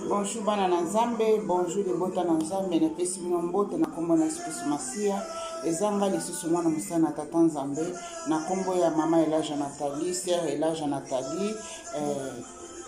Bonjour bana na nzambe, bonjour les bota na nzambe, na pesi bino mbote na kombo na Yesu Masia. Ezanga lisusu mwana musana tata nzambe na kombo ya mama Elaja Nathalie, sœur Elaja Nathalie,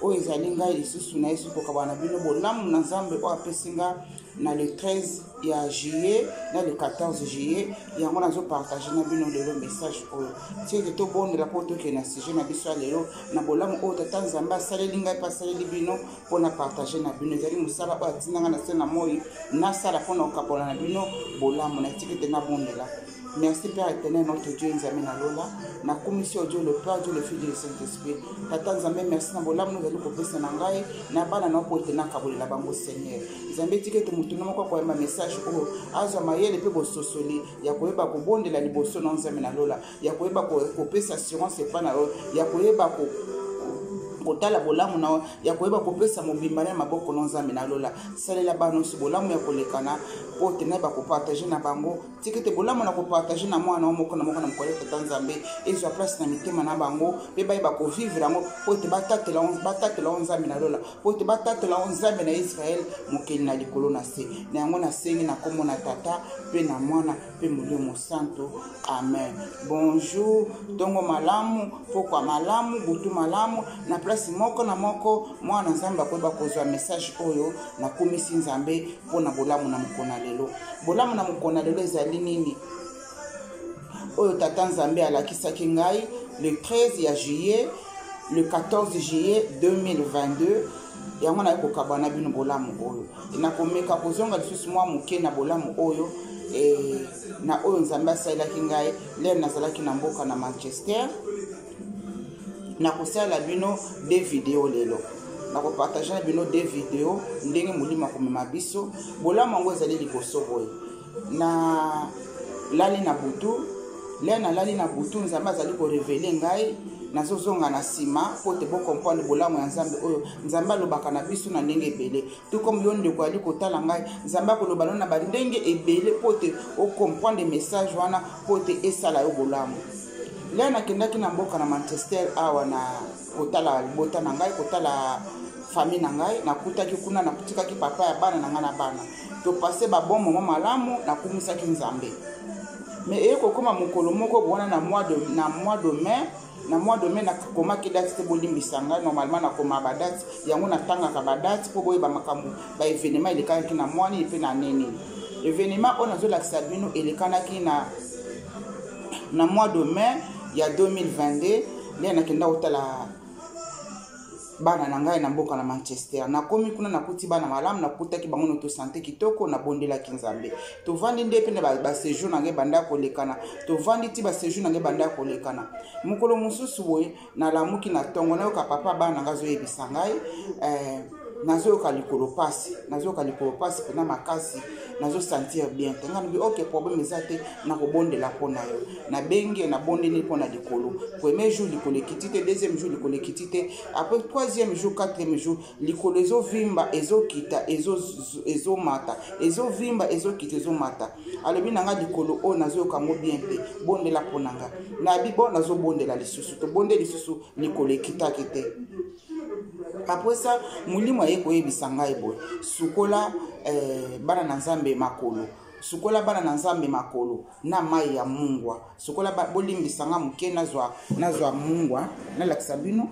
o ezali ngai lisusu na Yesu kokabana bino bolamu na nzambe o apesinga na le 13 ya juillet na le 14 juillet yango nazo partager na bino lelo message oyo tieke to bondela po to ke na sujet na biso lelo na bolamu o tata nzambe asaleli ngai pa asaleli bino po na partager na bino ezali musala o atinanga na se na moi na sala po na okabola na bino bolamu na tieke te na bondela. Merci Père éternel, notre Dieu, Nzambe na lola. Na commission Dieu le Père, Dieu le Fils, Dieu le Saint-Esprit. Tata Nzambe, merci na bolam nous allons kopesa na ngai na bana na po tena kabolela bango Seigneur. Nzambe tike te mutuna moko ko yamba message o azwa mayele pe bo sosoli ya koyeba ko bondela liboso na Nzambe na lola. Ya koyeba ko kopesa assurance pa na ya koyeba ko kotala bolamu na ya koyeba kopesa mobimba na maboko na Nzambe na lola salela bano si bolamu ya kolekana po tena ba ko partager na bango tikete bolamu na ko partager na mwana moko na mkoleta tata Nzambe ezwa place na mitema na bango pe ba ko vivre ngo po te batatela Nzambe na lola po te batatela Nzambe na Israël mokeli na likolo na se na yango na sengi na kombo na tata pe na mwana pe mulimo santo amen. Bonjour tongo malamu pokwa malamu butu malamu na place moko na moko mwana Nzambe akoyeba kozwa message oyo na komisi Nzambe pona bolamu na mukona lelo bolamu na mukona lelo ezali nini oyo tata Nzambe alakisaki ngai le 13 ya juillet le 14 juillet 2022 yango na kokabana bino bolamu oyo na komeka kozonga lisusu mwa muke na bolamu oyo na oyo Nzambe asalaki ngai lelo nazalaki na mboka na Manchester na kosala bino des vidéos lelo na ko partager bino des vidéos ndenge mulima komema biso bolamu ngo ezali liboso boye na lali na butu lena lali na butu Nzambe azali ko révéler ngai nazozonga na sima po te bo comprendre bolamu ya Nzambe oyo Nzambe alobaka na biso na ndenge ebele tout comme yo ndeko ali kotala ngai Nzambe akoloba na ba ndenge ebele po te o comprendre message wana po te esala yo bolamu. Là nakendaki na mboka na Manchester awa na kotala bota na ngai kotala famille na ngai nakutaki kuna nakutikaki papa ya bana na ngana bana to passer ba bon moment malamu na kumisaki Nzambe mais eko koma mokolo moko bona na mois de mai na koma ki date te bolimbisa ngai normalement na koma ba date yango na tanga ka ba date po boye ba makambo ba événement elekaki na mwani pe na nene événement on azo lakisa bino elekanaki na mois de mai ya 2022 lena nakenda otala bana na ngai na mboka na Manchester na komi kuna nakuti bana malamu nakutaki bango no to santé kitoko na bondela Nzambe to vandi nde pe na ba séjour na ngai banda kolekana to vandi ti ba séjour na ngai banda kolekana mukolo mususu boye na lamuki na tongo na yoka papa bana ngazo yebisa ngai nazo kalikolo pasi pena makasi nazo sentir bien tenga nbi OK problème ezate na kobondela pona yo na benge na bondeni pona likolo premier jour likolo kitite deuxième jour likolo kitite après troisième jour quatrième jour likolo ezo vimba ezo kita ezo mata ezo vimba ezo kita ezo mata alobi nanga likolo o nazo kango bien pe bondela pona nga na bibo nazo bondela lisusu to bondela lisusu likolo kitaki te. Après ça, mulimo yeko yebisa ngai boy sukola bana na Nzambe makolo sukola bana na Nzambe makolo na mai ya mungwa sukola bolimbisa nga muke nazwa mungwa na lakisa bino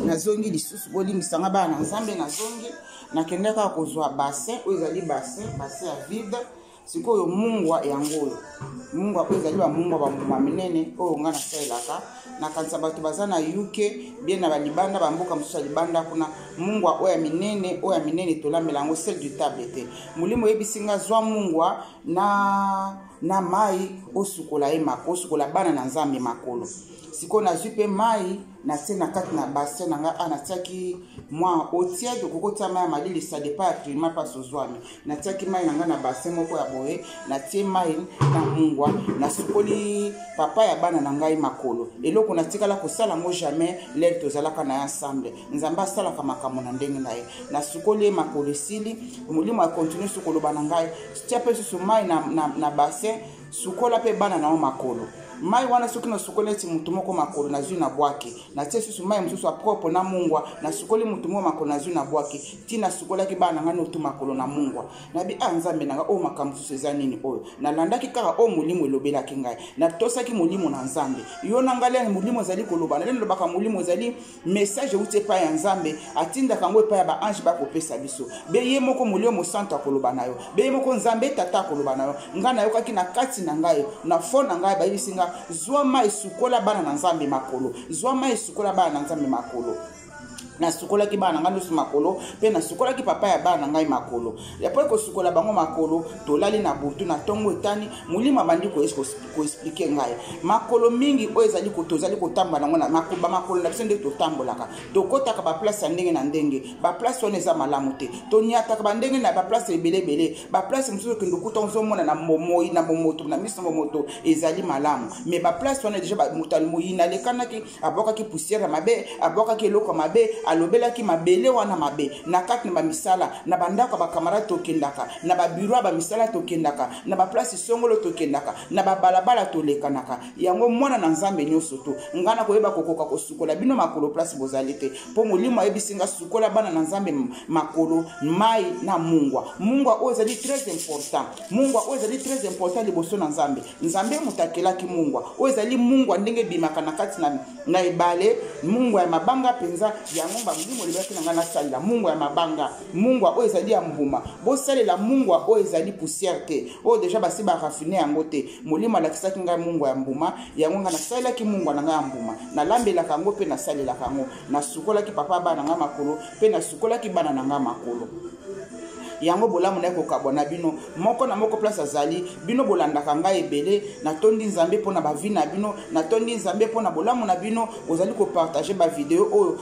nazongi lisusu bolimbisa nga bana na Nzambe nazongi nakendeka kozwa bassin oyo ezali bassin ya vide sikoyo mungwa yango mungwa ko ezali ba mungwa ba muma minene oyo nga na selaka na kanisa bato bazana UK bien na balibanda bamboka mususu libanda kuna mungwa oya minene tolamela yango sel du table te mulimo yebisinga zwa mungwa na mai osukola osukola bana na Nzambe makolo siko na zupe mai na tie na kati na bassin na nga na tiaki mwa otia de kokota mai malili ça dépend actuellement pas sozwami na tiaki mai na nga na bassin moko ya boye na tie mai na mungwa na sukoli papa ya bana na ngai makolo eloko na tikala kosala ngo jamais l'air tozalaka na ensemble nzamba sala ka makambo na ndenge na ye na sukoli makolo sili mulimo a continuer sukolo bana ngai tia pe su mai na bassin sukola pe bana na makolo mai wana soki na sukoli eti mutu moko makolo na zwi na bwake na tie susu mai mususu propre na mungwa na sukoli mutu moko makolo na zwi na bwake tina sukolaki bana ngani otu makolo na mungwa na bi anzambe nanga o makambo susu eza nini oyo na landaki kaka o mulimo elobelaki ngai na tosaki mulimo na nzambe yo na ngali mulimo ezali koloba na lelo lobaka mulimo ezali message ute pa ya nzambe atindaka ngo epai ya ba ange bakopesa biso be ye moko mulimo santo akoloba na yo be ye moko nzambe tata akoloba na yo nga na yokaki na kati na ngai na fond na ngai bayibisinga zwa mai sukola bana na nzambe makolo zwa mai sukola bana na nzambe makolo na sukola ki bana ngano su makolo pe na sukola ki papa ya bana ngai makolo ya po ko sukola bango makolo to lali na butu na tongo etani mulima bandi ko expliquer ngai makolo mingi o ezali ko tozali ko tamba nango na makuba makolo na bisende to tambolaka to kota ka ba place ndenge na ndenge ba place on eza malamu te to nyata ka ba ndenge na ba place ebele ba place mususu kindo kutonzo mona na momoi na momoto na miso momoto ezali malamu mais ba place on déjà ba mutal moyina le kanaki aboka ki poussière mabe aboka ki eloko mabe alobela ki mabele wana mabe na kati na ba misala na bandako ba camarade tokendaka na ba bureau ba misala tokendaka na ba place songolo tokendaka na ba balabala tolekanaka yango mwana na nzambe nyoso to ngana koyeba kokoka kosukola bino makolo place bozalite po molimo ebisinga sukola bana na nzambe makolo mai na mungwa ozali très important mungwa ozali très important liboso na nzambe nzambe mutakelaki mungwa ozali mungwa ndenge bimaka na kati na ibale mungwa ya mabanga penza yango ba mulimo libaki na ngana salila mungwa ya mabanga mungwa o ezali ya mbuma bo salela mungwa o ezali poussière te o déjà basi ba raffiner yango te mulimo alakisaki ngai mungwa ya mbuma yango ngana salila ki mungwa na ngai ya mbuma na lambela kango pe na salela kango na sukola ki papa bana nga makolo pe na sukola ki bana na nga makolo yango bolamu na kokabwa na bino moko na moko place azali bino bolandaka ngai ebele na tondi nzambe pona ba vie na bino na tondi nzambe pona bolamu na bino ozali ko partager ba vidéo oyo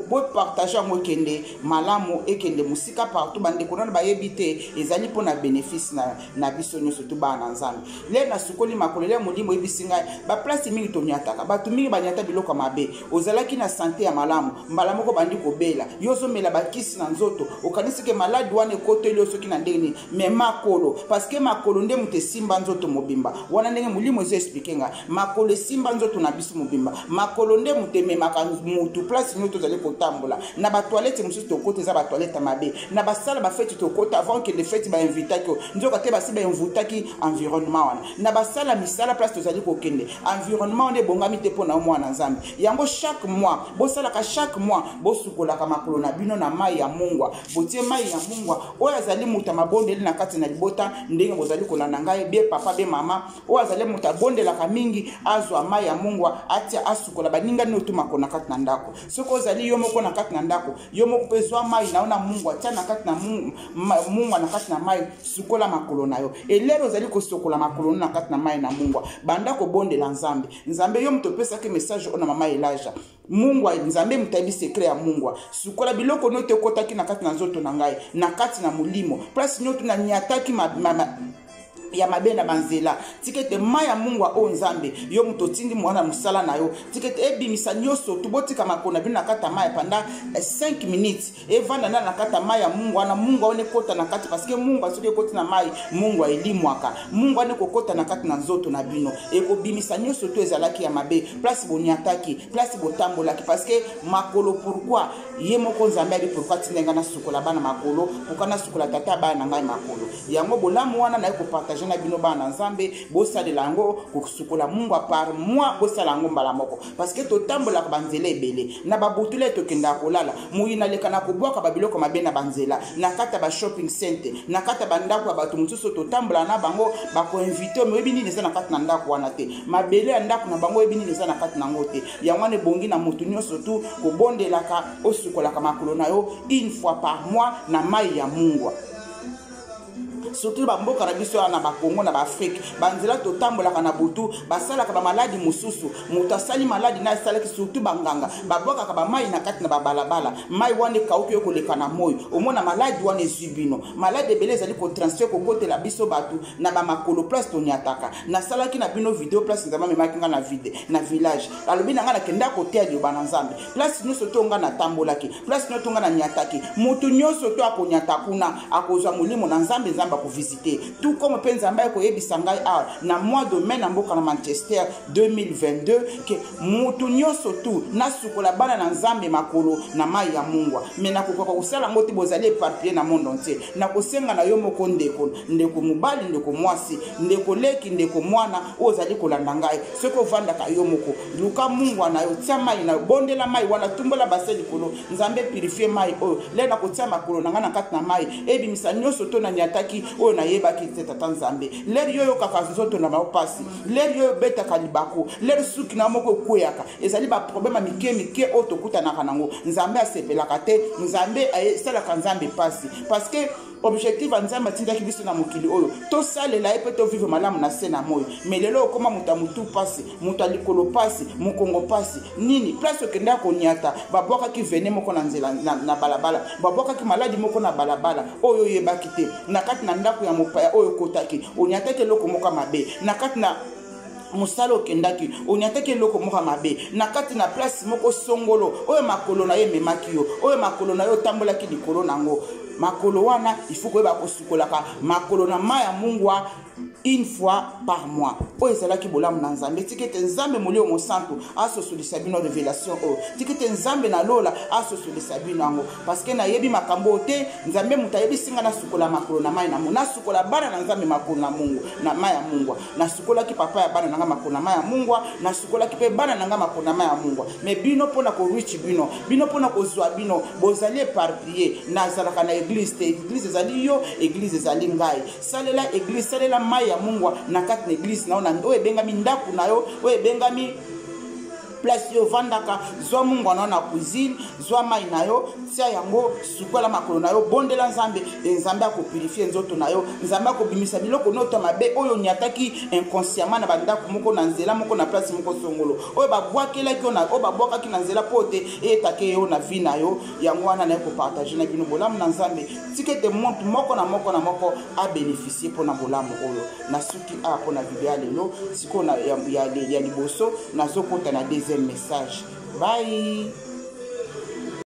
bo partager mo kende malamu ekende musika partout bande kona ba yebite ezali pona bénéfice na biso nyoso to bana nzambe le na sukoli makolo le molimo ebisinga ba place mingi to nyataka batu mingi banyata biloko mabe ozalaki na santé ya malamu ko bandi ko bela yozo mela bakisi na nzoto okanisi ke malade wana kote lio soki na ndenge mais makolo parce que makolo nde mute simba nzoto mobimba wana ndenge mulimo zo expliquer nga makolo simba nzoto na biso mobimba makolo nde mute memaka mutu place nyoto zali kotambola na ba toilette mususu to kote za ba toilette mabe na ba sala ba fête to kote avant que les fêtes ba invita ko nzoka te ba si ba invita ki environnement wana na ba sala misala place to zali kokende environnement nde bongami te pona mwana nzambe yango chaque mois bo sala ka chaque mois bo sukola ka makolo na bino na mai ya mungwa botie mai ya mungwa o azali muta mabondeli na kati na libota ndenge bozali kolanda ngai be papa be mama o azali muta bondela ka mingi azwa mai ya mungwa atia asukola baninga ni otuma kona kati na ndako soko ozali yo moko na kati na ndako yo moko pezwa mai naona mungwa tia na kati na mungwa na kati na mai sukola makolo na yo elero ozali kosokola makolo na kati na mai na mungwa banda ko bondela nzambe yo mtopesa ke message ona mama Elijah mungwa nzambe mtabi secret ya mungwa sukola biloko note kotaki na kati na nzoto na ngai na kati na mulimo place nyoto na nyataki ya mabena banzela tikete maya mungwa o nzambe yo mutotindi mwana musala na yo tikete ebimisa nyoso tubotika makona bina kata maya panda 5 minutes evanda na kata maya mungwa na mungwa one kota na kati parce que mungwa soki kota na mai mungwa elimwaka mungwa ne kokota na kati na nzoto na bino ekobimisa nyoso to ezalaki ya mabe place boniataki place botambolaki parce que makolo pourquoi ye moko nzambe ali pourquoi tinenga na sukola bana makolo ukana sukola tata bana ngai makolo yango bolamu wana na ekopartage na bino bana nzambe bosalela yango kosukola mungwa par mois bosala yango mbala moko parce que totambola ka banzela ebele na babutule tokenda kolala muyina lekana kobwaka babiloko mabe na banzela na kata ba shopping center na kata bandako bato mususu totambola na bango bako inviter me ebini neza na kata na ndako wana te mabele ya ndako na bango ebini neza na kata na ngote yango ne bongi na mutu nyoso tu kobondelaka osukola ka makolo na yo une fois par mois na mai ya mungwa surtout ba mboka na biso na ba Congo na ba Afrique banzela to tambola kana butu basala ka ba maladi mususu mutasali maladi na sala ki surtout banganga baboka ka ba mai na kati na ba balabala mai wane kauki yo koleka na moyo omona maladi wane zibino maladi beleza li ko transfer ko kote la biso batu na ba makolo place to nyataka na sala ki na bino video place nzama me makinga na vide na village alobi na ngana kenda ko tia yo bana nzambe place nyonso to nga na tambola ki place nyonso to nga na nyataki mutu nyonso to akonyata kuna akozwa mulimo na nzambe nzamba ko visiter tout comme pe nzamba ko yebisa ngai na mois de mai na mboka na Manchester 2022 ke mutu nyonso tu na sukola bana na nzambe makolo na mai ya mungwa me na kokoka kusala ngoti bozali éparpillé na monde entier na kosenga na yo moko ndeko mobali ndeko mwasi ndeko leki ndeko mwana ozali kolanda ngai soko vanda ka yo moko luka mungwa na yo tia mai na bondela mai wana tumbola baseli kolo nzambe purifier mai oyo le na kotia makolo na ngana kati na mai ebimisa nyonso to na nyataki oyo na yebaki tata nzambe le yo kaka nzoto na mapasi le yo beta kalibako le suki na moko kweyaka ezali ba problème mike otokuta na kanango nzambe asepelaka te nzambe asalaka nzambe pasi parce que objectif nzambe atindaki biso na mokili oyo to salela epe to vivre malamu na se na moyo mais lelo okoma mutu pasi mutu alikolo pasi mukongo pasi nini place okenda konyata babwakaki vene moko na nzela na balabala babwakaki maladi moko na balabala oyo yebaki te na kati na ndako ya mopaya oyo kotaki onyataki eloko moko mabe na kati na musalo kendaki onyataki eloko moko mabe na kati na place moko songolo oyo makolo na ye memaki yo oyo makolo na yo tambolaki likolo nango makolo wana il faut que ba kosukolaka makolo na maya mungwa une fois par mois oyo ezalaki bolamu na nzambe tikete nzambe molio mosantu asosolisa bino révélation oyo tikete nzambe na lola asosolisa bino yango parce que nayebi makambo te nzambe mutu ayebisinga nasukola makolo na mai na mungu nasukola bana na nzambe makolo na mungu na mai ya mungwa nasukolaki papa ya bana nanga makolo na mai ya mungwa nasukolaki pe bana nanga makolo na mai ya mungwa mais bino pona ko rich bino pona ko zwa bino bozali éparpillé nazalaka na église te église ezali yo église ezali ngai salela église salela mai ya mungwa na kati na église na oyo ebengami ndaku na yo oyo ebengami place yo vandaka zwa mungwa na na cuisine zwa mai na yo tia yango sukola makolo na yo bondela nzambe nzambe akopurifie nzoto na yo nzambe akobimisa biloko noto mabe oyo nyataki inconsciemment na bandako moko na nzela moko na place moko songolo oyo babwakelaki yo na oyo babwakaki na nzela pote etake yo na vie na yo yango wana na ko partager na bino bolamu na nzambe tikete monte moko na moko a bénéficier pona bolamu oyo na suki a pona biblia lelo siko na ya liboso na zokota na deuxième message. Bye.